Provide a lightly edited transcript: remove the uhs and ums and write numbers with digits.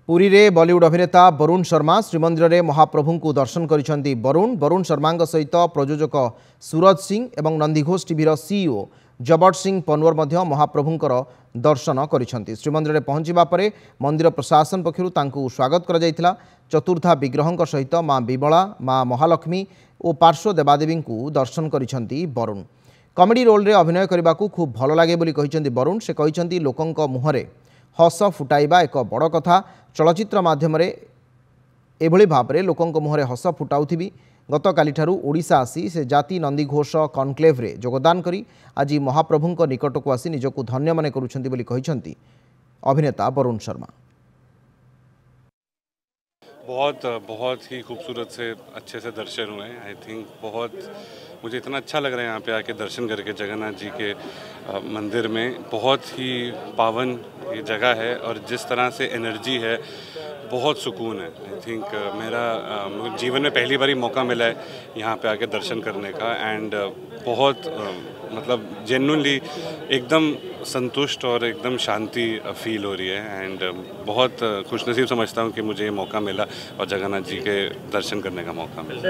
पुरी रे बॉलीवुड अभिनेता वरुण शर्मा श्रीमंदिर में महाप्रभु को दर्शन करिसेंती। वरुण शर्मा सहित प्रयोजक सूरज सिंह और नंदीघोष टीवी सीईओ जबट सिंह पनवर मध्य महाप्रभुंकर दर्शन करिसेंती। श्रीमंदिर में पहुंचवा पर मंदिर प्रशासन पक्षरु तांकु स्वागत करा जायतिला। चतुर्धा विग्रहों सहित माँ विमला, माँ महालक्ष्मी और पार्श्व देवादेवी को दर्शन करिसेंती। वरुण कॉमेडी रोल रे अभिनय करने को खूब भल लगे बोली कहिसेंती। वरुण से कहिसेंती लोकंक मुहरे हस फुटाइबा एक बड़ कथा। चलचित्र माध्यम एभली भाव में लोकंक मुहरे हस फुटाउथिबी। गतकाली ओडिशा आसी से जाति नंदीघोष कनक्लेव रे योगदान करी आज महाप्रभुंक निकट को आसी निजको धन्य मन करुछंती बोली कहिसेंती अभिनेता वरुण शर्मा। बहुत ही खूबसूरत से अच्छे से दर्शन हुए। आई थिंक मुझे इतना अच्छा लग रहा है यहाँ पे आके दर्शन करके जगन्नाथ जी के मंदिर में। बहुत ही पावन ये जगह है और जिस तरह से एनर्जी है बहुत सुकून है। आई थिंक मेरा जीवन में पहली बार ही मौका मिला है यहाँ पे आके दर्शन करने का एंड बहुत मतलब जेन्युइनली एकदम संतुष्ट और एकदम शांति फील हो रही है एंड बहुत खुशनसीब समझता हूँ कि मुझे ये मौका मिला और जगन्नाथ जी के दर्शन करने का मौका मिला।